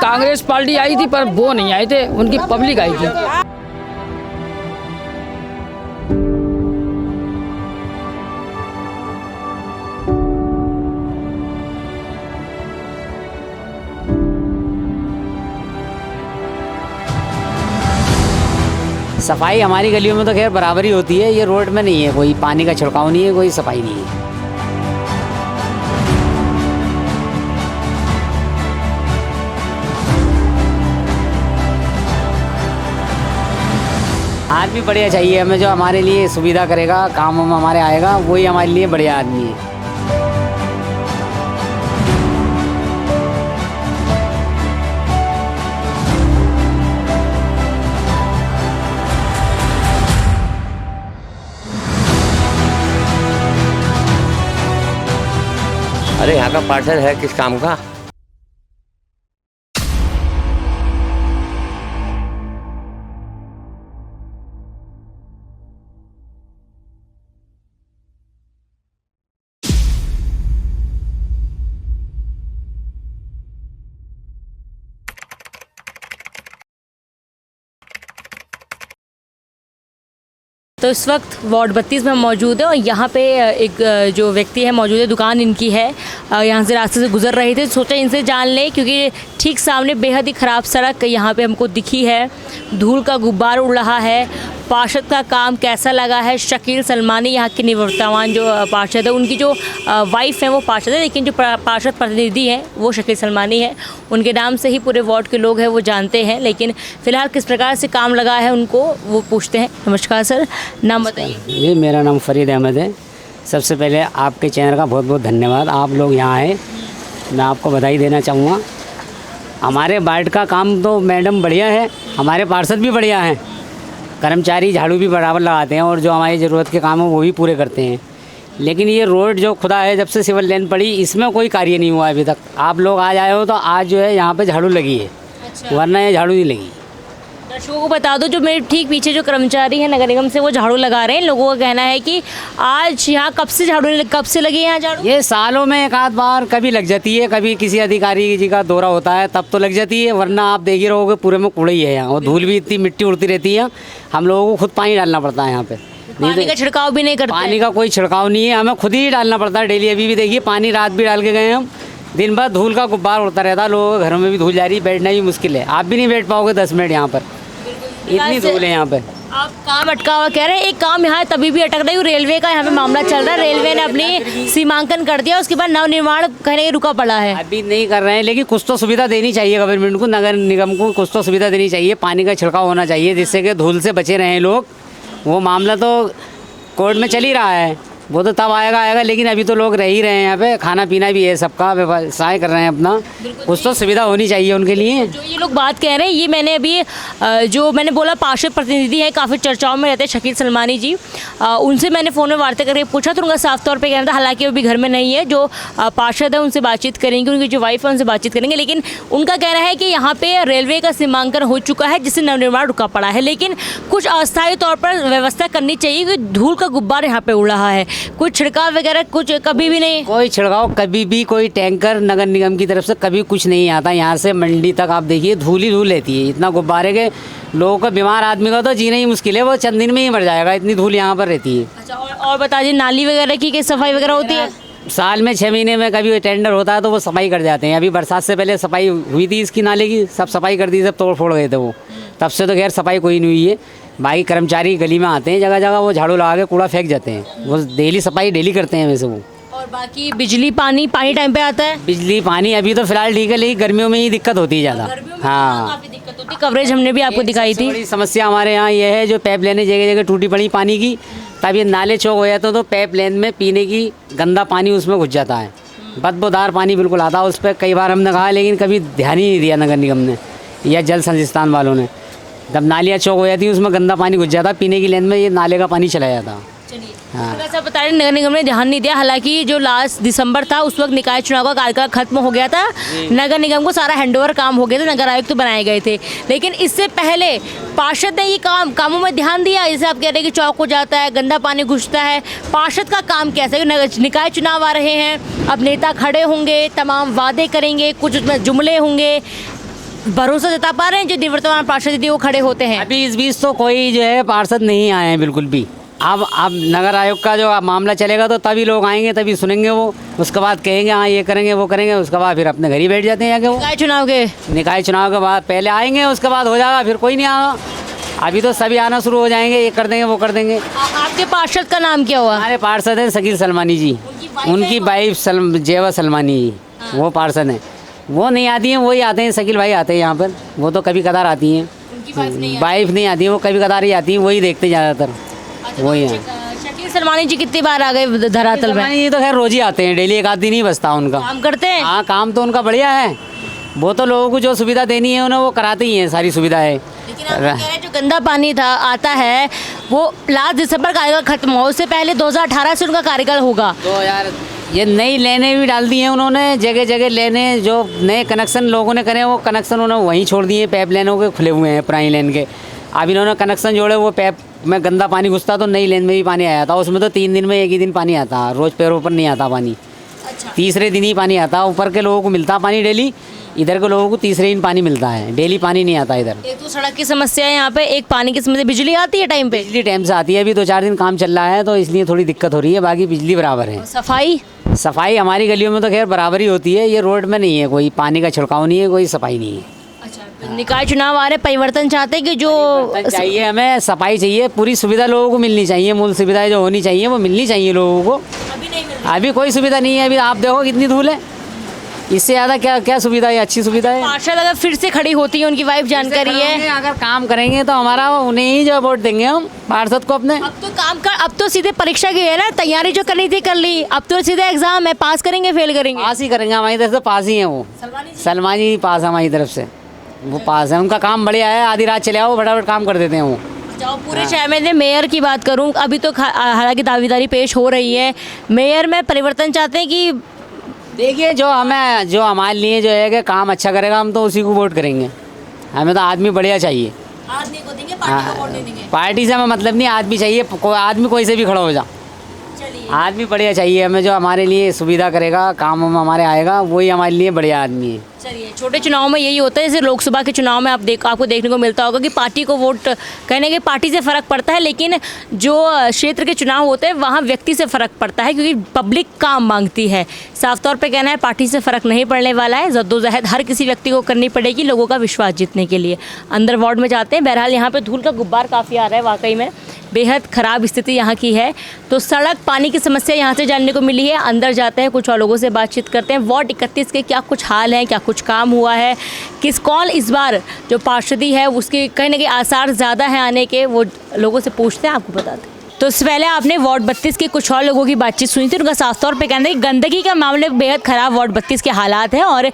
Congress party आई थी पर वो नहीं आए थे, उनकी पब्लिक आई थी। सफाई हमारी गलियों में तो खैर बराबर ही होती है, ये रोड में नहीं है, कोई पानी का छिड़काव नहीं है, कोई सफाई नहीं है। आदमी बढ़िया चाहिए हमें, जो हमारे लिए सुविधा करेगा, काम में हमारे आएगा, वही हमारे लिए बढ़िया आदमी है। अरे यहाँ का पार्षद है किस काम का? तो इस वक्त वार्ड 32 में मौजूद है और यहाँ पे एक जो व्यक्ति है मौजूद है, दुकान इनकी है। यहाँ से रास्ते से गुजर रहे थे, सोचा इनसे जान लें क्योंकि ठीक सामने बेहद ही ख़राब सड़क यहाँ पे हमको दिखी है, धूल का गुब्बार उड़ रहा है। पार्षद का काम कैसा लगा है? शकील सलमानी यहाँ की निवर्तमान जो पार्षद है, उनकी जो वाइफ है वो पार्षद है, लेकिन जो पार्षद प्रतिनिधि हैं वो शकील सलमानी है। उनके नाम से ही पूरे वार्ड के लोग हैं वो जानते हैं, लेकिन फ़िलहाल किस प्रकार से काम लगा है उनको वो पूछते हैं। नमस्कार सर, नाम बताइए। जी, मेरा नाम फरीद अहमद है। सबसे पहले आपके चैनल का बहुत बहुत धन्यवाद, आप लोग यहाँ आए, मैं आपको बधाई देना चाहूँगा। हमारे वार्ड का काम तो मैडम बढ़िया है, हमारे पार्षद भी बढ़िया हैं, कर्मचारी झाड़ू भी बराबर लगाते हैं और जो हमारी ज़रूरत के काम है वो भी पूरे करते हैं। लेकिन ये रोड जो खुदा है, जब से सिविल लाइन पड़ी, इसमें कोई कार्य नहीं हुआ अभी तक। आप लोग आज आए हो तो आज जो है यहाँ पे झाड़ू लगी है। अच्छा। वरना ये झाड़ू नहीं लगी। दर्शकों को बता दो, जो मेरे ठीक पीछे जो कर्मचारी हैं नगर निगम से वो झाड़ू लगा रहे हैं। लोगों का कहना है कि आज यहाँ कब से लगी है यहाँ झाड़ू? ये सालों में एक आध बार कभी लग जाती है, कभी किसी अधिकारी जी का दौरा होता है तब तो लग जाती है, वरना आप देख ही रहोगे पूरे में कूड़ा ही है यहाँ, और धूल भी इतनी मिट्टी उड़ती रहती है। हम लोगों को खुद पानी डालना पड़ता है यहाँ पे। पानी का छिड़काव भी नहीं करते? पानी का कोई छिड़काव नहीं है, हमें खुद ही डालना पड़ता है डेली। अभी भी देखिए पानी रात भी डाल के गए हम, दिन भर धूल का गुब्बार उड़ता रहता है, लोगों के घरों में भी धूल जा रही है, बैठना भी मुश्किल है। आप भी नहीं बैठ पाओगे 10 मिनट यहाँ पर, इतनी धूल है यहाँ पे। आप काम अटका हुआ कह रहे हैं, एक काम यहाँ तभी भी अटक रही है, रेलवे का यहाँ पे मामला चल रहा है। रेलवे ने अपनी सीमांकन कर दिया, उसके बाद नवनिर्माण कहने रुका पड़ा है। अभी नहीं कर रहे हैं, लेकिन कुछ तो सुविधा देनी चाहिए गवर्नमेंट को, नगर निगम को कुछ तो सुविधा देनी चाहिए। पानी का छिड़काव होना चाहिए जिससे कि धूल से बचे रहें लोग। वो मामला तो कोर्ट में चल ही रहा है, वो तो तब आएगा, लेकिन अभी तो लोग रह ही रहे हैं यहाँ पे, खाना पीना भी है, सबका व्यवसाय कर रहे हैं अपना, कुछ तो सुविधा होनी चाहिए उनके लिए। जो ये लोग बात कह रहे हैं, ये मैंने अभी जो मैंने बोला पार्षद प्रतिनिधि हैं, काफ़ी चर्चाओं में रहते हैं शकील सलमानी जी, उनसे मैंने फ़ोन में वार्ता करके पूछा तो उनका साफ तौर पे कहना था, हालांकि वो भी घर में नहीं है, जो पार्षद है उनसे बातचीत करेंगे, उनकी जो वाइफ है उनसे बातचीत करेंगे। लेकिन उनका कहना है कि यहाँ पर रेलवे का सीमांकन हो चुका है जिससे नवनिर्माण रुका पड़ा है, लेकिन कुछ अस्थायी तौर पर व्यवस्था करनी चाहिए क्योंकि धूल का गुब्बार यहाँ पर उड़ रहा है। कुछ छिड़काव वगैरह कुछ कभी भी नहीं? कोई छिड़काव कभी भी, कोई टैंकर नगर निगम की तरफ से कभी कुछ नहीं आता। यहाँ से मंडी तक आप देखिए धूल ही धूल रहती है, इतना गुब्बारे के लोगों का, बीमार आदमी का तो जीना ही मुश्किल है, वो चंद दिन में ही मर जाएगा, इतनी धूल यहाँ पर रहती है। अच्छा, और बता दीजिए नाली वगैरह की सफाई वगैरह होती है? साल में 6 महीने में कभी टेंडर होता है तो वो सफाई कर जाते हैं। अभी बरसात से पहले सफाई हुई थी इसकी, नाले की सब सफाई कर दी, सब तोड़ फोड़ गए थे वो, तब से तो खैर सफाई कोई नहीं हुई है। भाई कर्मचारी गली में आते हैं, जगह जगह वो झाड़ू लगा के कूड़ा फेंक जाते हैं, वो डेली सफाई डेली करते हैं वैसे वो। और बाकी बिजली पानी टाइम पे आता है? बिजली पानी अभी तो फिलहाल ठीक है, लेकिन गर्मियों में ही दिक्कत होती है ज़्यादा। हाँ, काफ़ी दिक्कत होती है, कवरेज हमने भी आपको दिखाई थी। बड़ी समस्या हमारे यहाँ ये है, जो पाइप लाइनें जगह जगह टूटी पड़ी पानी की, तब ये नाले चौक हो जाते तो पाइप लाइन में पीने की गंदा पानी उसमें घुस जाता है, बदबूदार पानी बिल्कुल आता है। उस पर कई बार हमने कहा, लेकिन कभी ध्यान ही नहीं दिया नगर निगम ने या जल संस्थान वालों ने। जब नालियाँ चौक हो जाती है उसमें गंदा पानी घुस जाता, पीने की लाइन में ये नाले का पानी चला जाता। चलिए, हाँ। ऐसा बता रहे नगर निगम ने ध्यान नहीं दिया, हालांकि जो लास्ट दिसंबर था उस वक्त निकाय चुनाव का कार्यकाल खत्म हो गया था, नगर निगम को सारा हैंडओवर काम हो गया था, नगर आयुक्त तो बनाए गए थे। लेकिन इससे पहले पार्षद ने ये कामों में ध्यान दिया? जैसे आप कह रहे हैं कि चौक हो जाता है, गंदा पानी घुसता है, पार्षद का काम कैसा है? नगर निकाय चुनाव आ रहे हैं, अब नेता खड़े होंगे, तमाम वादे करेंगे, कुछ उसमें जुमले होंगे, भरोसा जता पा रहे हैं जो निवर्तमान पार्षद दीदी वो खड़े होते हैं? अभी इस बीच तो कोई जो है पार्षद नहीं आए हैं बिल्कुल भी। अब नगर आयोग का जो मामला चलेगा तो तभी लोग आएंगे, तभी सुनेंगे वो, उसके बाद कहेंगे हाँ ये करेंगे वो करेंगे, उसके बाद फिर अपने घर ही बैठ जाते हैं आगे। वो निकाय चुनाव के बाद पहले आएंगे, उसके बाद हो जाएगा, फिर कोई नहीं आएगा। अभी तो सभी आना शुरू हो जाएंगे, ये कर देंगे वो कर देंगे। आपके पार्षद का नाम क्या हुआ? हमारे पार्षद हैं शकील सलमानी जी, उनकी वाइफ जेवा सलमानी जी, वो पार्षद हैं। वो नहीं आती हैं, वही आते हैं, शकील भाई आते हैं यहाँ पर, वो तो कभी कदार आती हैं। वाइफ नहीं आती है, वो कभी कदार ही आती हैं, वही देखते हैं ज़्यादातर, वही है। शकील सलमानी जी कितनी बार आ गए धरातल में? ये तो खैर रोज ही आते हैं, डेली एक आध दिन ही बसता उनका। काम करते हैं? हाँ, काम तो उनका बढ़िया है। वो तो लोगों को जो सुविधा देनी है उन्हें वो कराते ही हैं, सारी सुविधाएं। लेकिन आप कह रहे हैं जो गंदा पानी था आता है वो लास्ट दिसंबर कार्यकाल खत्म हो, उससे पहले 2018 से उनका कार्यकाल होगा। तो यार ये नई लेने भी डाल दी हैं उन्होंने, जगह जगह लेने, जो नए कनेक्शन लोगों ने करे वो कनेक्शन उन्होंने वहीं छोड़ दिए, पैप लेनों के खुले हुए हैं पुरानी लेन के। अब इन्होंने कनेक्शन जोड़े, वो पैप में गंदा पानी घुसता तो नई लेन में भी पानी आया था, उसमें तो 3 दिन में एक ही दिन पानी आता, रोज़ पैरों पर नहीं आता पानी। अच्छा। तीसरे दिन ही पानी आता, ऊपर के लोगों को मिलता पानी डेली, इधर के लोगों को तीसरे दिन पानी मिलता है, डेली पानी नहीं आता इधर। एक तो सड़क की समस्या है यहाँ पे, एक पानी की समस्या। बिजली आती है टाइम पे? बिजली टाइम से आती है, अभी 2-4 दिन काम चल रहा है तो इसलिए थोड़ी दिक्कत हो रही है, बाकी बिजली बराबर है। सफाई हमारी गलियों में तो खैर बराबर ही होती है, ये रोड में नहीं है, कोई पानी का छिड़काव नहीं है, कोई सफाई नहीं है। अच्छा, निकाय चुनाव आ रहे, परिवर्तन चाहते हैं कि जो चाहिए हमें सफाई चाहिए, पूरी सुविधा लोगों को मिलनी चाहिए, मूल सुविधाएं जो होनी चाहिए वो मिलनी चाहिए लोगों को। अभी कोई सुविधा नहीं है, अभी आप देखो कितनी धूल है, इससे ज़्यादा क्या सुविधा है, अच्छी सुविधा है। पार्षद अगर फिर से खड़ी होती है, उनकी वाइफ जानकारी है, अगर काम करेंगे तो हमारा उन्हें ही जो वोट देंगे हम पार्षद को अपने। अब तो सीधे परीक्षा की है ना, तैयारी जो करनी थी कर ली, अब तो सीधे एग्जाम है, पास करेंगे फेल करेंगे? पास ही करेंगे, हमारी तरफ से पास ही है वो, सलमानी पास है हमारी तरफ से, वो पास है, उनका काम बढ़िया है, आधी रात चले आओ फटाफट काम कर देते हैं वो। जाओ पूरे शहर में। मेयर की बात करूं, अभी तो हालांकि दावेदारी पेश हो रही है, मेयर में परिवर्तन चाहते हैं कि देखिए जो हमारे लिए जो है कि काम अच्छा करेगा हम तो उसी को वोट करेंगे, हमें तो आदमी बढ़िया चाहिए। आदमी को देंगे, पार्टी को वोट नहीं देंगे? पार्टी से हमें मतलब नहीं, आदमी चाहिए, आदमी कोई से भी खड़ा हो जा, आदमी बढ़िया चाहिए हमें, जो हमारे लिए सुविधा करेगा, काम हमारे आएगा, वही हमारे लिए बढ़िया आदमी है। चलिए, छोटे चुनाव में यही होता है, जैसे लोकसभा के चुनाव में आपको देखने को मिलता होगा कि पार्टी को वोट कहने के पार्टी से फ़र्क पड़ता है, लेकिन जो क्षेत्र के चुनाव होते हैं वहाँ व्यक्ति से फ़र्क पड़ता है, क्योंकि पब्लिक काम मांगती है। साफ तौर पे कहना है पार्टी से फ़र्क नहीं पड़ने वाला है, जद्दोजहद हर किसी व्यक्ति को करनी पड़ेगी लोगों का विश्वास जीतने के लिए। अंदर वार्ड में जाते हैं। बहरहाल यहाँ पर धूल का गुब्बार काफ़ी आ रहा है, वाकई में बेहद ख़राब स्थिति यहाँ की है। तो सड़क, पानी की समस्या यहाँ से जानने को मिली है। अंदर जाते हैं, कुछ और लोगों से बातचीत करते हैं। वार्ड 31 के क्या कुछ हाल हैं, क्या कुछ काम हुआ है, कौन इस बार जो पार्षदी है उसके कहीं ना कहीं आसार ज़्यादा है आने के, वो लोगों से पूछते हैं, आपको बताते हैं। तो इससे पहले आपने वार्ड 32 के कुछ और लोगों की बातचीत सुनी थी। उनका साफ तौर पे कहना है कि गंदगी का मामले में बेहद ख़राब वार्ड 32 के हालात हैं, और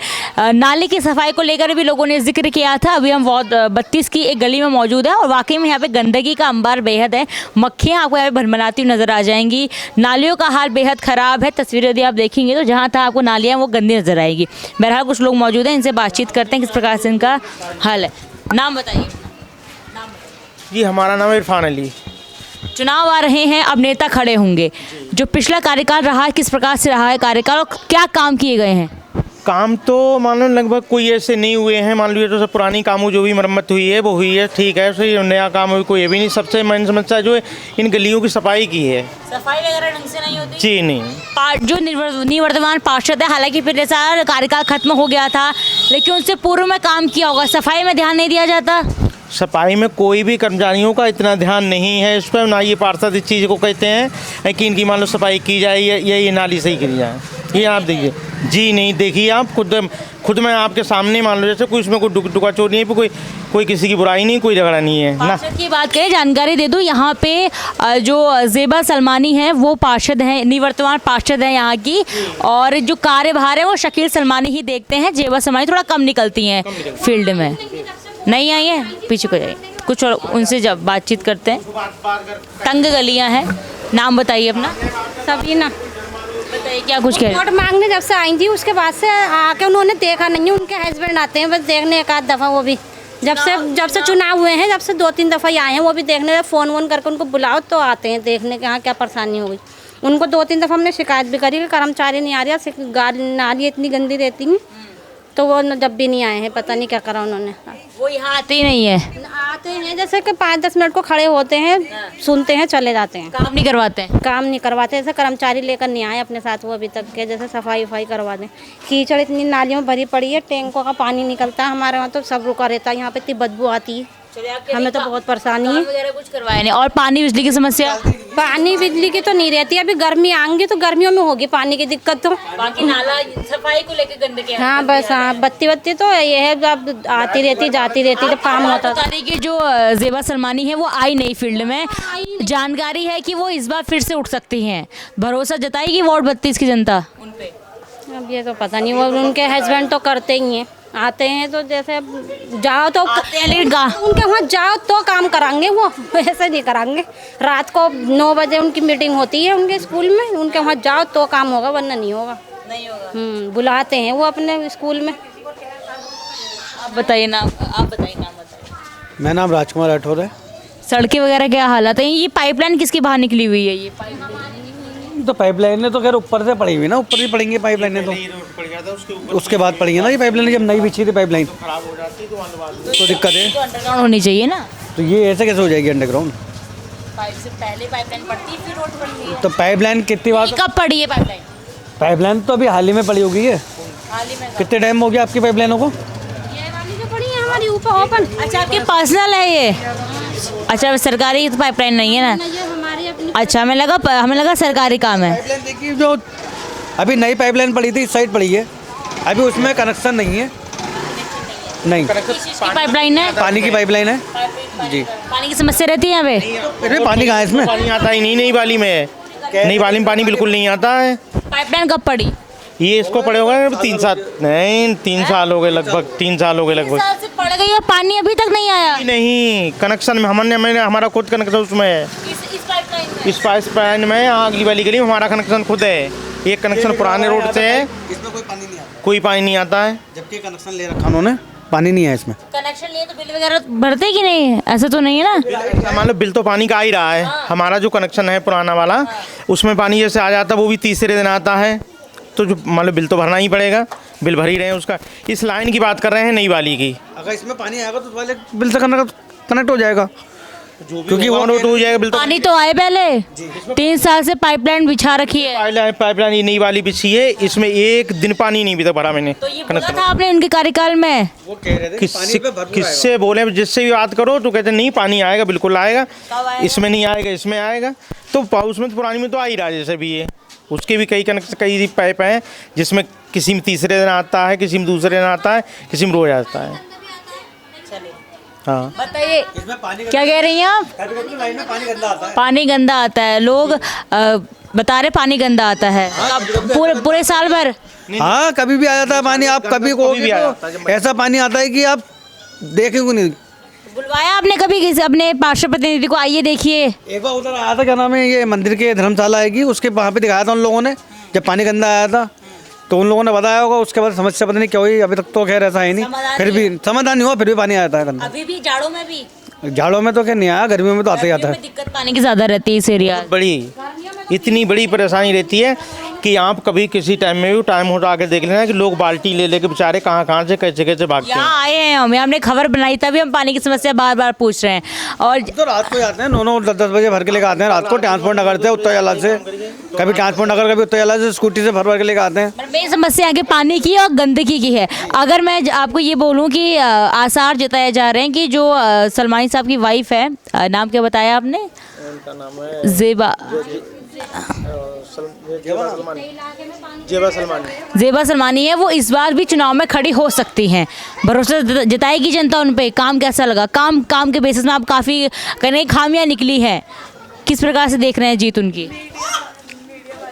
नाले की सफाई को लेकर भी लोगों ने जिक्र किया था। अभी हम वार्ड 32 की एक गली में मौजूद है और वाकई में यहाँ पे गंदगी का अंबार बेहद है। मक्खियाँ आपको यहाँ पे भनभनाती हुई नज़र आ जाएंगी। नालियों का हाल बेहद ख़राब है। तस्वीरें यदि आप देखेंगे तो जहाँ था आपको नालियाँ वो गंदी नज़र आएगी। बहरहाल कुछ लोग मौजूद हैं, इनसे बातचीत करते हैं किस प्रकार से इनका हाल है। नाम बताइए। जी, हमारा नाम इरफान अली। चुनाव आ रहे हैं, अब नेता खड़े होंगे। जो पिछला कार्यकाल रहा, किस प्रकार से रहा है कार्यकाल और क्या काम किए गए हैं? काम तो मान लो लगभग कोई ऐसे नहीं हुए हैं। मान लीजिए तो सब पुरानी कामों जो भी मरम्मत हुई है वो हुई है, ठीक है। सही नया काम हुई कोई भी नहीं। सबसे मेन समस्या जो है इन गलियों की सफाई की है। सफाई वगैरह ढंग से नहीं होती? जी नहीं। जो निवर्तमान पार्षद है, हालांकि फिर जैसा कार्यकाल खत्म हो गया था, लेकिन उनसे पूर्व में काम किया होगा, सफाई में ध्यान नहीं दिया जाता? सफाई में कोई भी कर्मचारियों का इतना ध्यान नहीं है इस पर, ना ये पार्षद इस चीज़ को कहते हैं कि इनकी मान लो सफाई की जाए या ये नाली सही की जाए। ये आप देखिए। जी नहीं, देखिए आप खुद मैं आपके सामने मान लो, जैसे कोई इसमें कोई डुका चोर नहीं है, कोई किसी की बुराई नहीं, कोई झगड़ा नहीं है ना। पार्षद की बात करें, जानकारी दे दूं, यहाँ पे जो जेबा सलमानी है वो पार्षद हैं, निवर्तमान पार्षद हैं यहाँ की, और जो कार्यभार है वो शकील सलमानी ही देखते हैं। जेबा सलमानी थोड़ा कम निकलती हैं फील्ड में, नहीं आई है, पीछे को जाइए। कुछ और उनसे जब बातचीत करते हैं। तंग गलियाँ हैं। नाम बताइए अपना। सबीना। बताइए क्या कुछ कह रहे हैं? वोट मांगने जब से आई थी उसके बाद से आके उन्होंने देखा नहीं है। उनके हस्बैंड आते हैं बस देखने एक आध दफ़ा, वो भी जब से चुनाव हुए हैं, जब से 2-3 दफ़ा आए हैं, वो भी देखने, फ़ोन वोन करके उनको बुलाओ तो आते हैं देखने के यहाँ क्या परेशानी हो गई। उनको 2-3 दफ़ा हमने शिकायत भी करी कि कर्मचारी नहीं आ रहा, नाली इतनी गंदी रहती है, तो वो जब भी नहीं आए हैं, पता नहीं क्या करा उन्होंने। वो यहाँ आते ही नहीं है, आते हैं जैसे कि 5-10 मिनट को खड़े होते हैं, सुनते हैं, चले जाते हैं। काम नहीं करवाते हैं। काम नहीं करवाते, जैसे कर्मचारी लेकर नहीं आए अपने साथ वो अभी तक के, जैसे सफाई वफाई करवा दें। कीचड़ इतनी नालियों में भरी पड़ी है, टैंकों का पानी निकलता है, हमारे वहाँ तो सब रुका रहता है, यहाँ पे इतनी बदबू आती है, हमें तो बहुत परेशानी है। वगैरह कुछ करवाया नहीं। और पानी बिजली की समस्या? पानी बिजली की तो नहीं रहती, अभी गर्मी आएंगी तो गर्मियों में होगी पानी की दिक्कत तो। बाकी नाला सफाई को लेकर गंदगी है। हाँ बस, हाँ बत्ती तो ये है, अब आती रहती जाती रहती जब काम होता बता दें कि जो ज़ेबा सलमानी है वो आई नहीं फील्ड में, जानकारी है कि वो इस बार फिर से उठ सकती हैं। भरोसा जताएगी वार्ड 32 की जनता उन पे? अब ये तो पता नहीं, वो उनके हस्बैंड तो करते ही हैं, आते हैं तो जैसे अब जाओ तो आते हैं, लेकिन उनके वहाँ जाओ तो काम कराएंगे, वो ऐसे नहीं कराएंगे। रात को 9 बजे उनकी मीटिंग होती है उनके स्कूल में, उनके वहाँ जाओ तो काम होगा, वरना नहीं होगा। नहीं होगा। बुलाते हैं वो अपने स्कूल में। आप बताइए नाम, आप बताइए नाम बताइए। मेरा नाम राजकुमार राठौर है। सड़कें वगैरह क्या हालत है? ये पाइपलाइन किसकी बाहर निकली हुई है? ये तो पाइपलाइनें तो खैर ऊपर से पड़ी हुई ना, ऊपर ही पड़ेंगी पाइपलाइनें तो, उसके बाद पड़ी है ना ये पाइपलाइनें, जब नई बिछी थी पाइपलाइन तो दिक्कत है। तो अंडरग्राउंड होनी चाहिए ना। तो ये ऐसे कैसे हो जाएगी अंडरग्राउंड? पाइप से पहले पाइपलाइन पड़ती है, फिर रोड बनती है। तो पाइपलाइन कितनी बार? कब पड़ी है पाइपलाइन? पाइपलाइन तो अभी हाल ही में पड़ी होगी है। हाल ही में। कितने टाइम हो गया आपकी पाइपलाइनों को? ये वाली जो पड़ी है हमारी ऊपर ओपन। अच्छा, आपके पर्सनल है ये? अच्छा, सरकारी तो पाइपलाइन नहीं है ना? ये हमारी अपनी। अच्छा, हमें लगा सरकारी काम है। पाइपलाइन देखिए, जो अभी नई पाइपलाइन पड़ी थी इस साइड पड़ी है, अभी उसमें कनेक्शन नहीं है। नहीं, पाइपलाइन है, पानी की पाइपलाइन है जी। पानी की समस्या रहती है यहाँ पे? फिर भी पानी कहाँ है इसमें? पानी आता ही नहीं, नई वाली में, नई वाली में पानी बिल्कुल नहीं आता है। पाइपलाइन कब पड़ी? ये इसको पड़े होगा 3 साल, नहीं 3 साल हो गए लगभग, 3 साल हो गए लगभग। साल से पड़ गई और पानी अभी तक नहीं आया। नहीं, कनेक्शन में मैंने हमारा खुद कनेक्शन उसमें है, इस पाइपलाइन में अगली वाली गली में हमारा कनेक्शन खुद है। एक कनेक्शन पुराने रोड से है, इसमें कोई पानी नहीं आता, कोई पानी नहीं आता है। जबकि कनेक्शन ले रखा उन्होंने, पानी नहीं है इसमें। कनेक्शन लिए तो बिल वगैरह भरते कि नहीं? ऐसा तो नहीं है ना? मान लो बिल तो पानी का आ ही रहा है। हमारा जो कनेक्शन है पुराना वाला, उसमें पानी जैसे आ जाता है वो भी तीसरे दिन आता है, तो जो मान लो बिल तो भरना ही पड़ेगा, बिल भर ही रहे हैं उसका। इस लाइन की बात कर रहे हैं नई वाली की। अगर इसमें पानी आएगा तो वाले बिल से कनेक्ट हो जाएगा, क्योंकि वो तो हो जाएगा बिल तो। पानी तो आए पहले 3 साल से पाइपलाइन बिछा रखी है। पाइपलाइन ये नई वाली बिछी है, इसमें एक दिन पानी नहीं भी भरा मैंने। तो ये बोला था आपने उनके कार्यकाल में? वो कह रहे थे पानी पे भरपूर किससे बोले, जिससे भी बात करो तो कहते नहीं पानी आएगा, बिल्कुल आएगा, इसमें नहीं आएगा, इसमें आएगा। तो उसमें तो पुरानी में तो आ ही रहा है, जैसे भी है उसके भी कई कनेक्शन, कई पाइप हैं जिसमें किसी में तीसरे दिन आता है, किसी में दूसरे दिन आता है, किसी में रोज आता है। हाँ बताइए, इसमें पानी क्या कह रही हैं आप? लाइन में पानी गंदा आता है। पानी गंदा आता है, लोग बता रहे पानी गंदा आता है। पूरे साल भर? हाँ, कभी भी आ जाता है पानी, आप कभी कहोगे तो ऐसा पानी आता है कि आप देखेंगे नहीं। बुलवाया आपने कभी किसी अपने पार्षद प्रतिनिधि को, आइए देखिए? एक बार उधर आया था, क्या नाम है, ये मंदिर के धर्मशाला आएगी, उसके वहाँ पे दिखाया था उन लोगों ने, जब पानी गंदा आया था तो उन लोगों ने बताया होगा। उसके बाद समस्या पता नहीं क्या हुई, अभी तक तो खैर ऐसा है नहीं, फिर भी समाधान नहीं हुआ, फिर भी पानी आता है गंदा। अभी भी जाड़ों में भी? झाड़ों में तो क्या नहीं आया, गर्मियों में तो आते ही आता है। दिक्कत पानी की ज़्यादा रहती है इस एरिया। बड़ी इतनी बड़ी परेशानी रहती है कि आप कभी किसी टाइम में भी टाइम हो तो आके देख लेना कि लोग बाल्टी ले लेके बेचारे कहाँ से कैसे कैसे भागते हैं। यहाँ आए हैं हमने खबर बनाई, तभी हम पानी की समस्या बार बार पूछ रहे हैं। और तो रात को आते हैं, 9-9 10-10 बजे भर के लेके आते हैं रात को, ट्रांसपोर्ट नगर से उत्तर जला से, कभी ट्रांसपोर्ट नगर, कभी उत्तर जला से स्कूटी से भर के लेके आते हैं। मेन समस्या आगे पानी की और गंदगी की है। अगर मैं आपको ये बोलूँ कि आसार जताए जा रहे हैं कि जो सलमानी साहब की वाइफ है, नाम क्या बताया आपने? ज़ेबा ज़ेबा सलमानी है, वो इस बार भी चुनाव में खड़ी हो सकती हैं। भरोसा जताएगी जनता उन पे? काम कैसा लगा? काम के बेसिस में आप काफ़ी कहीं खामियां निकली हैं, किस प्रकार से देख रहे हैं जीत उनकी?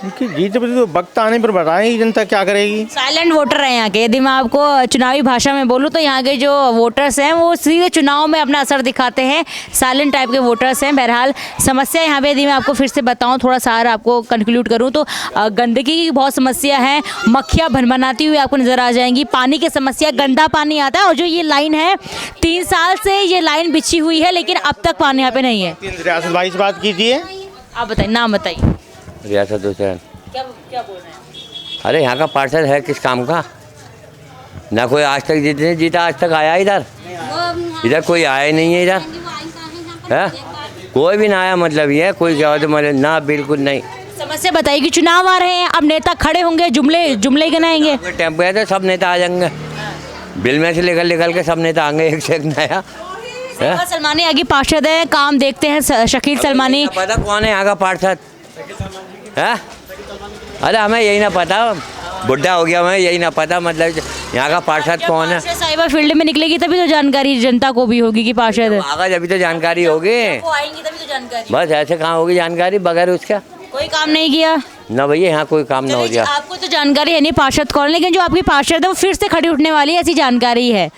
जीत तो वक्त आने पर बताएगी जनता क्या करेगी। साइलेंट वोटर हैं यहाँ के। यदि मैं आपको चुनावी भाषा में बोलूँ तो यहाँ के जो वोटर्स हैं वो सीधे चुनाव में अपना असर दिखाते हैं, साइलेंट टाइप के वोटर्स हैं। बहरहाल समस्या यहाँ पे यदि मैं आपको फिर से बताऊँ, थोड़ा सा आपको कंक्लूड करूँ तो गंदगी की बहुत समस्या है, मक्खियाँ भनभनाती हुई आपको नज़र आ जाएंगी, पानी की समस्या, गंदा पानी आता है। और जो ये लाइन है 3 साल से ये लाइन बिछी हुई है, लेकिन अब तक पानी यहाँ पे नहीं है। रियासत भाई से बात कीजिए। आप बताइए, नाम बताइए। रियासत हुसैन। क्या बोल रहे हैं? अरे यहाँ का पार्षद है किस काम का? ना कोई आज तक जितने जीता आज तक आया इधर कोई आया ही नहीं है इधर है, कोई भी ना आया। मतलब ये कोई क्या होता मतलब ना, बिल्कुल नहीं। समस्या बताइए कि चुनाव आ रहे हैं, अब नेता खड़े होंगे, जुमले गिनाएंगे। टेम्पो है तो सब नेता आ जाएंगे, बिल में से निकल के सब नेता आएंगे एक से एक नया। ज़ेबा सलमानी आगे पार्षद है, काम देखते हैं शकील सलमानी। पता कौन है यहाँ का पार्षद है? अरे हमें यही ना पता, बुढ़ा हो गया, हमें यही ना पता मतलब यहाँ का पार्षद कौन है। साहिबा फील्ड में निकलेगी तभी तो जानकारी जनता को भी होगी कि पार्षद है। आगा जब तो जानकारी होगी, वो आएंगी तभी तो जानकारी। बस ऐसे कहाँ होगी जानकारी बगैर उसका? कोई काम नहीं किया ना भैया, यहाँ कोई काम ना हो गया। आपको तो जानकारी है नहीं पार्षद कौन, लेकिन जो आपकी पार्षद है वो फिर से खड़ी उठने वाली है, ऐसी जानकारी है।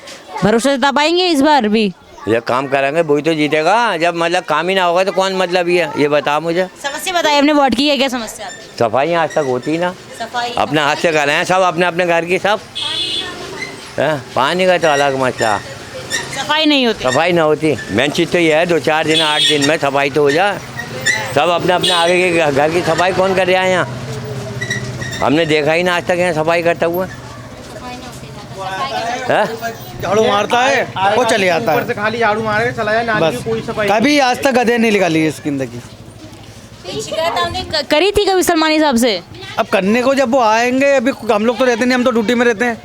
भरोसा जता पाएंगे इस बार भी? जब काम करेंगे वही तो जीतेगा, जब मतलब काम ही ना होगा तो कौन मतलब ये बता मुझे। समस्या बताइए, अपने वार्ड की है क्या समस्या? सफाई आज तक होती ना, सफाई अपने हाथ से कर रहे हैं सब, अपने अपने घर की सब है। पानी का तो अलग मसला, सफाई नहीं होती। सफाई ना होती। मेन चीज़ तो ये है 2-4 दिन 8 दिन में सफाई तो हो जाए। सब अपने अपने आगे के घर की सफाई कौन कर रहा है यहाँ? हमने देखा ही ना आज तक यहाँ सफाई करता हुआ। झाड़ू मारता है वो चले जाता है, खाली झाड़ू मारे चला जाए, नाली बस। की कोई सफाई कभी आज तक गधे नहीं निकाली है इसकी जिंदगी। शिकायत आपने करी थी कभी सलमानी साहब से? अब करने को जब वो आएंगे, अभी हम लोग तो रहते नहीं, हम तो ड्यूटी में रहते हैं,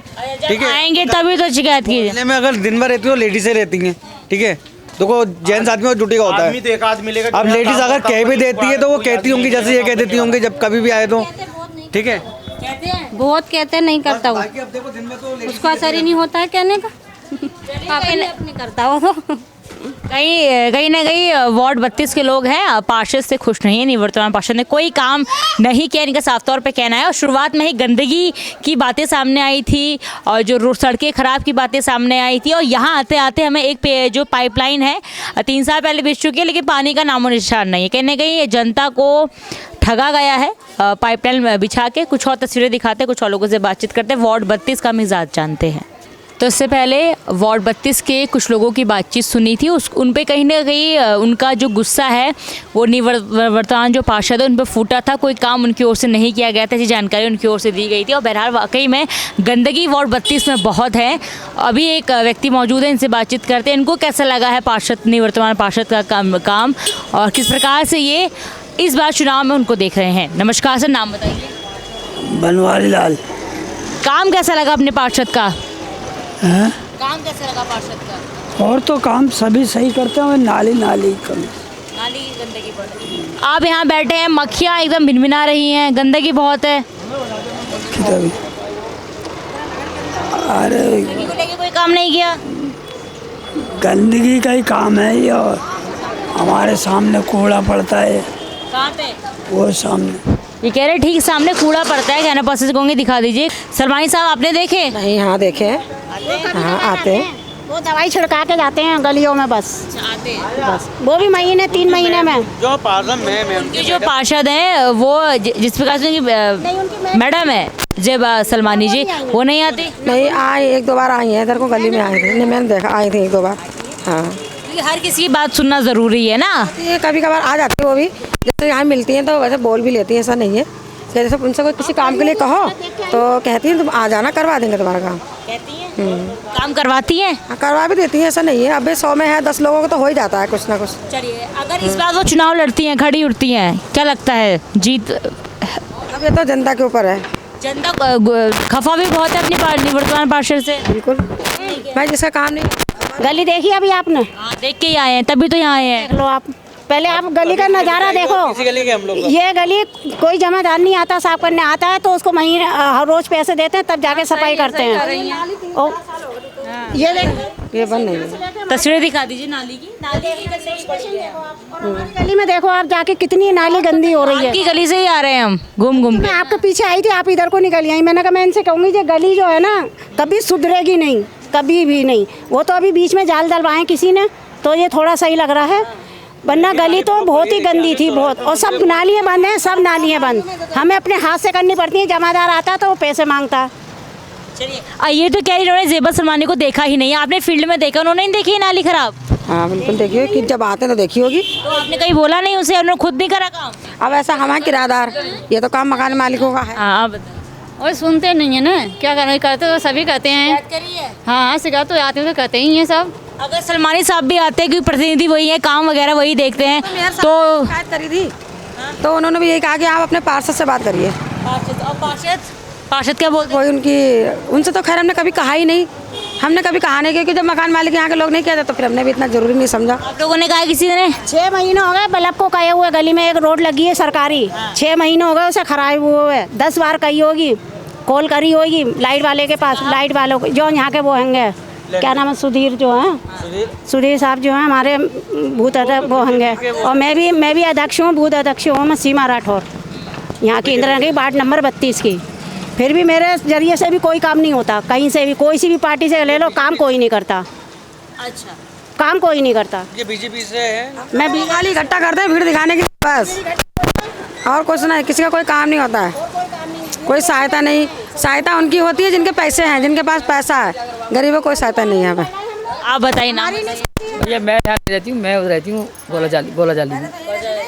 ठीक है। आएंगे तभी तो शिकायत की। मोहल्ले में अगर दिन भर रहती हो, लेडीजें रहती हैं, ठीक है। देखो जेंट्स आदमी और ड्यूटी का होता आदमी है। तो एक आदमी मिलेगा। अब लेडीज अगर कह भी देती है तो वो कहती होंगी जैसे ये कह देती होंगी जब कभी भी आए तो, ठीक है। बहुत कहते हैं, नहीं करता वो, बाकी अब देखो दिन में तो उसको असर ही नहीं होता है कहने का। अपने करता हो तो कहीं ना कहीं वार्ड 32 के लोग हैं पार्षद से खुश नहीं है। निवर्तमान पार्षद ने कोई काम नहीं किया, इनका साफ तौर पे कहना है। और शुरुआत में ही गंदगी की बातें सामने आई थी और जो सड़कें खराब की बातें सामने आई थी। और यहाँ आते आते हमें एक जो पाइपलाइन है 3 साल पहले बिछ चुकी है, लेकिन पानी का नामो निशान नहीं है। कहीं ना कहीं जनता को ठगा गया है पाइपलाइन बिछा के। कुछ और तस्वीरें दिखाते, कुछ और लोगों से बातचीत करते। वार्ड 32 का मिजाज जानते हैं। तो इससे पहले वार्ड 32 के कुछ लोगों की बातचीत सुनी थी, उन पे कहीं ना कहीं उनका जो गुस्सा है वो निवर्तमान जो पार्षद है उन पर फूटा था। कोई काम उनकी ओर से नहीं किया गया था, ऐसी जानकारी उनकी ओर से दी गई थी। और बहरहाल वाकई में गंदगी वार्ड 32 में बहुत है। अभी एक व्यक्ति मौजूद है, इनसे बातचीत करते हैं। इनको कैसा लगा है निवर्तमान पार्षद का काम और किस प्रकार से ये इस बार चुनाव में उनको देख रहे हैं। नमस्कार सर, नाम बताइए। बनवारी लाल। काम कैसा लगा अपने पार्षद का? हैं? काम कैसा लगा पार्षद का? और तो काम सभी सही करते हैं, नाली कम। नाली की गंदगी बढ़ रही है। आप यहाँ बैठे हैं, मक्खियाँ एकदम भिनभिना रही हैं, गंदगी बहुत है। किधर? अरे गंदगी को लेके कोई काम नहीं किया? गंदगी का ही काम है ये, और हमारे सामने कूड़ा पड़ता है। कहाँ पे? वो सामने। ये कह रहे ठीक सामने कूड़ा पड़ता है, कहना पसंद कहूँगी, दिखा दीजिए। सलमानी साहब आपने देखे? नहीं, हाँ देखे हैं, हाँ आते हैं। वो दवाई छिड़का के जाते हैं गलियों में बस। आते बस वो भी महीने 3 महीने में। जो पार्षद में उनके जो पार्षद हैं वो जिस प्रकार से उनकी मैडम है ज़ेबा सलमानी जी, वो नहीं आती? नहीं, आए 1-2 बार आई हैं, इधर को गली में आए थे। नहीं, मैंने देखा, आए थे 1-2 बार। हाँ, क्योंकि हर किसी की बात सुनना ज़रूरी है ना। ये कभी कभार आ जाती है वो भी, जैसे यहाँ मिलती हैं तो वैसे बोल भी लेती हैं, ऐसा नहीं है। जैसे उनसे कोई किसी काम के लिए कहो तो कहती हैं तुम आ जाना, करवा देंगे तुम्हारा काम। कहती हैं काम करवाती हैं? हाँ, करवा भी देती हैं, ऐसा नहीं है। अबे 100 में है 10 लोगों को तो हो ही जाता है कुछ ना कुछ। चलिए, अगर इस बार वो चुनाव लड़ती हैं, खड़ी उठती हैं, क्या लगता है जीत? अब ये तो जनता के ऊपर है। जनता खफा भी बहुत है अपनी निवर्तमान पार्षद से। बिल्कुल भाई, जिसका काम नहीं। गली देखी अभी आपने? हाँ, देख के ही आए हैं, तभी तो यहाँ आए हैं। देख लो आप, पहले आप गली का नज़ारा देखो। गली के हम लोग ये गली कोई जमादार नहीं आता साफ करने, आता है तो उसको महीने हर रोज पैसे देते हैं, तब जाके सफाई करते हैं। ओ, ये देख, ये बंद नहीं है। तस्वीरें दिखा दीजिए नाली की। गली में देखो आप जाके, कितनी नाली गंदी हो रही है। आपकी गली से ही आ रहे हैं हम घूम घूम के। मैं आपके पीछे आई थी, आप इधर को निकल आई। मैंने कहा मैं इनसे कहूँगी ये गली जो है ना कभी सुधरेगी नहीं, कभी भी नहीं। वो तो अभी बीच में जाल डलवाए किसी ने, तो ये थोड़ा सही लग रहा है, वरना गली तो बहुत ही गंदी थी, बहुत। और सब नालियाँ बंद हैं, सब नालियाँ बंद। हमें अपने हाथ से करनी पड़ती है। जमादार आता तो वो पैसे मांगता। चलिए, ये तो क्या इन्होंने ज़ेबा सलमानी को देखा ही नहीं है। आपने फील्ड में देखा, उन्होंने नहीं देखी नाली खराब? हाँ बिल्कुल, देखिए कि जब आते हैं तो देखी होगी। तो आपने कहीं बोला नहीं उसे? उन्होंने खुद नहीं करा काम? अब ऐसा हमारा किराएदार, ये तो काम मकान मालिकों का है। हाँ, और सुनते नहीं है ना, क्या करना, करते तो सभी कहते हैं। हाँ शिकायत तो आते तो कहते ही हैं सब। अगर सलमानी साहब भी आते हैं, क्योंकि प्रतिनिधि वही है, काम वगैरह वही देखते हैं, तो शिकायत करी थी तो उन्होंने भी यही कहा कि आप अपने पार्षद से बात करिए। पार्षद क्या बोलते कोई उनसे तो खैर हमने कभी कहा ही नहीं, हमने कभी कहा नहीं, क्योंकि जब मकान मालिक यहाँ के लोग नहीं कहते तो फिर हमने भी इतना जरूरी नहीं समझा। आप लोगों ने कहा किसी ने? 6 महीने हो गए बल्ब को कहे हुए, गली में एक रोड लगी है सरकारी, 6 महीने हो गए उसे खराब हुए है। 10 बार कही होगी, कॉल करी होगी लाइट वाले के पास, लाइट वालों को जो यहाँ के वो होंगे, क्या नाम है, सुधीर जो है, सुधीर साहब जो है हमारे बूथ अध्यक्ष वो होंगे, और मैं भी अध्यक्ष हूँ, बूथ अध्यक्ष हूँ मैं सीमा राठौर, यहाँ की इंदिरा नगर वार्ड नंबर 32 की। फिर भी मेरे जरिए से भी कोई काम नहीं होता, कहीं से भी कोई सी भी पार्टी से ले लो, काम कोई नहीं करता। अच्छा, काम कोई नहीं करता। ये बीजेपी से है। मैं खाली इकट्ठा करते हैं भीड़ दिखाने की बस, और कुछ नहीं, किसी का कोई काम नहीं होता है, कोई सहायता नहीं। सहायता उनकी होती है जिनके पैसे हैं, जिनके पास पैसा है, गरीबों को कोई सहायता नहीं है। आप बताइए ना। भैया मैं यहाँ रहती हूँ, मैं उधर रहती हूँ बोला जाली में।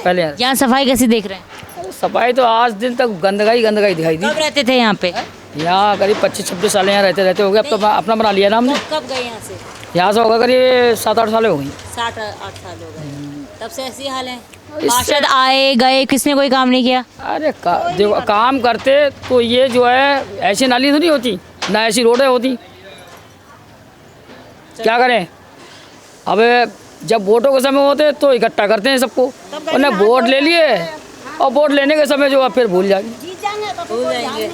पहले यहाँ सफाई कैसी देख रहे हैं? सफाई तो आज दिन तक गंदगाई दिखाई दी। कब रहते थे यहाँ पे? यहाँ करीब 25-26 साल यहाँ रहते हो गए। अब तो अपना बना लिया ना हमने। कब गए यहाँ से? यहाँ से होगा करीब 7-8 साल हो गई। 7-8 साल हो गए, तब से ऐसी हाल है। पार्षद आए गए, किसने कोई काम नहीं किया? अरे देखो काम करते तो ये जो है ऐसी नाली तो नहीं होती, ना ऐसी रोडें होती। क्या करें, अब जब वोटों के समय होते तो इकट्ठा करते हैं सबको, उन्हें वोट ले लिए और वोट लेने के समय जो है फिर भूल जाएंगे।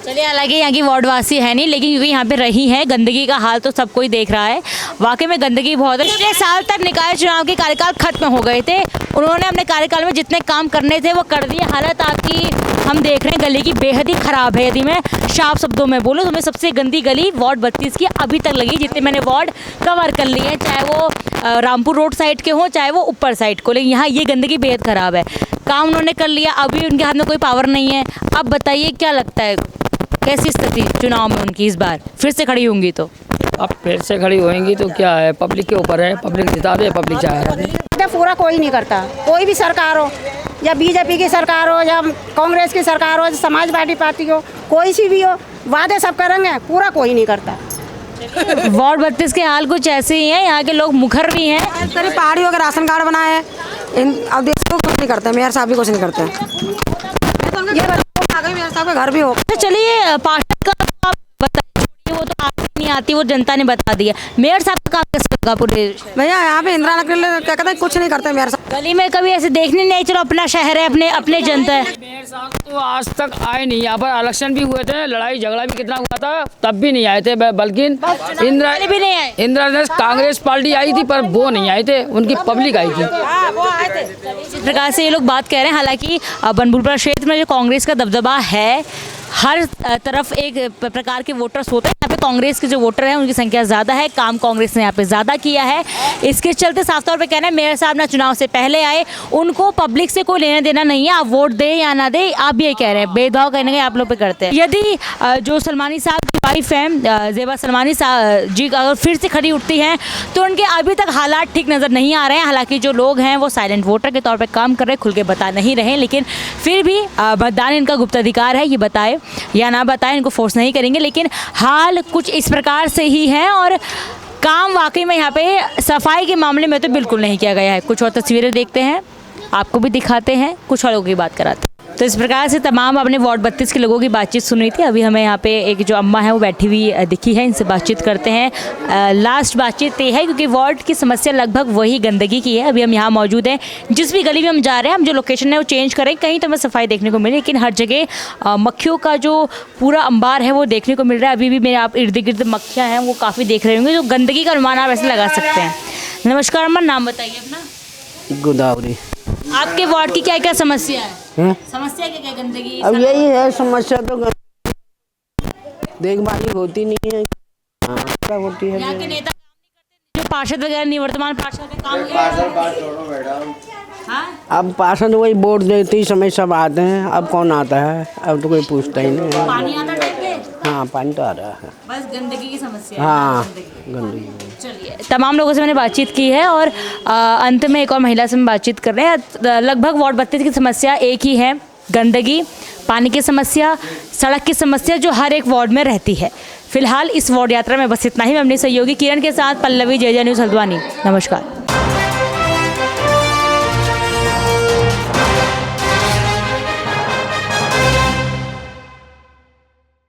चलिए, हालांकि यहाँ की वार्डवासी है नहीं, लेकिन क्योंकि यहाँ पे रही है, गंदगी का हाल तो सब कोई देख रहा है। वाकई में गंदगी बहुत है। पिछले साल तक निकाय चुनाव के कार्यकाल खत्म हो गए थे, उन्होंने अपने कार्यकाल में जितने काम करने थे वो कर दिए। हालत आपकी हम देख रहे हैं गली की बेहद ही ख़राब है। यदि मैं साफ शब्दों में बोलूँ तो मैं सबसे गंदी गली वार्ड 32 की अभी तक लगी, जितने मैंने वार्ड कवर कर लिए हैं, चाहे वो रामपुर रोड साइड के हों, चाहे वो ऊपर साइड को, लेकिन यहाँ ये गंदगी बेहद ख़राब है। काम उन्होंने कर लिया, अभी उनके हाथ में कोई पावर नहीं है। अब बताइए क्या लगता है, कैसी स्थिति चुनाव में उनकी इस बार फिर से खड़ी होंगी? तो अब फिर से खड़ी होंगी तो क्या है, पब्लिक के ऊपर है, पब्लिक जिता दे, पब्लिक चाहे। पूरा कोई नहीं करता, कोई भी सरकार हो, या बीजेपी की सरकार हो, या कांग्रेस की सरकार हो, या समाजवादी पार्टी हो, कोई सी भी हो, वादे सब करेंगे, पूरा कोई नहीं करता। वार्ड 32 के हाल कुछ ऐसे ही हैं, यहाँ के लोग मुखर भी हैं। करीब पहाड़ियों का राशन कार्ड बनाए हैं, अब देश को कुछ नहीं करते, मेयर साहब भी कुछ नहीं करते। ये मेयर साहब का घर भी हो। तो चलिए, पार्षद का आप बताइए, वो तो आपको नहीं आती, वो जनता ने बता दिया। मेयर साहब का काम कैसे लगा पूरे? भैया यहाँ पे इंदिरा नगर क्या कहते हैं, कुछ नहीं करते मेयर साहब। गली में कभी ऐसे देखने नहीं, चलो अपना शहर है, अपने जनता है। मेयर साहब तो आज तक आए नहीं। यहाँ पर इलेक्शन भी हुए थे, लड़ाई झगड़ा भी कितना हुआ था, तब भी नहीं आए थे। बल्कि इंदिरा भी नहीं आए। इंदिरा कांग्रेस पार्टी आई थी पर वो नहीं आए थे, उनकी पब्लिक आई थी। इस प्रकार से ये लोग बात कह रहे हैं। हालांकि बनभूलपुरा क्षेत्र में जो कांग्रेस का दबदबा है, हर तरफ एक प्रकार के वोटर्स होते हैं। यहाँ पे कांग्रेस के जो वोटर हैं उनकी संख्या ज़्यादा है, काम कांग्रेस ने यहाँ पे ज़्यादा किया है। इसके चलते साफ तौर पे कहना है, मेयर साहब ना चुनाव से पहले आए, उनको पब्लिक से कोई लेना देना नहीं है, आप वोट दें या ना दें, आप ये कह रहे हैं, भेदभाव कहने के आप लोग पे करते हैं। यदि जो सलमानी साहब की वाइफ हैं ज़ेबा सलमानी जी अगर फिर से खड़ी उठती हैं तो उनके अभी तक हालात ठीक नज़र नहीं आ रहे हैं। हालांकि जो लोग हैं वो साइलेंट वोटर के तौर पर काम कर रहे हैं, खुल के बता नहीं रहे हैं, लेकिन फिर भी मतदान इनका गुप्ताधिकार है, ये बताए या ना बताएं, इनको फोर्स नहीं करेंगे। लेकिन हाल कुछ इस प्रकार से ही है और काम वाकई में यहाँ पे सफाई के मामले में तो बिल्कुल नहीं किया गया है। कुछ और तस्वीरें देखते हैं, आपको भी दिखाते हैं, कुछ और लोगों की बात कराते हैं। तो इस प्रकार से तमाम अपने वार्ड 32 के लोगों की बातचीत सुन रही थी। अभी हमें यहाँ पे एक जो अम्मा है वो बैठी हुई दिखी है, इनसे बातचीत करते हैं। लास्ट बातचीत ये है क्योंकि वार्ड की समस्या लगभग वही गंदगी की है। अभी हम यहाँ मौजूद हैं, जिस भी गली में हम जा रहे हैं, हम जो लोकेशन है वो चेंज करें, कहीं तो हमें सफाई देखने को मिले, लेकिन हर जगह मक्खियों का जो पूरा अंबार है वो देखने को मिल रहा है। अभी भी मेरे आप इर्द गिर्द मक्खियाँ हैं वो काफ़ी देख रहे होंगे, जो गंदगी का अनुमान आप ऐसे लगा सकते हैं। नमस्कार अम्मा, नाम बताइए अपना। गोदावरी। आपके वार्ड की क्या क्या समस्या है? समस्या क्या गंदगी? अब यही है समस्या, तो देखभाल होती नहीं है, होती है। यहाँ के नेता जो पार्षद वगैरह निवर्तमान पार्षद का काम अब पार्षद वही वोट देते ही समय सब आते हैं, अब कौन आता है, अब तो कोई पूछता ही नहीं है। पानी आता है? हाँ, पानी तो आ रहा है, बस गंदगी की समस्या। हाँ, गंदगी। चलिए, तमाम लोगों से मैंने बातचीत की है और अंत में एक और महिला से हम बातचीत कर रहे हैं। लगभग वार्ड 32 की समस्या एक ही है, गंदगी, पानी की समस्या, सड़क की समस्या जो हर एक वार्ड में रहती है। फिलहाल इस वार्ड यात्रा में बस इतना ही। मैं अपनी सहयोगी किरण के साथ पल्लवी, JJ न्यूज़ हल्द्वानी। नमस्कार।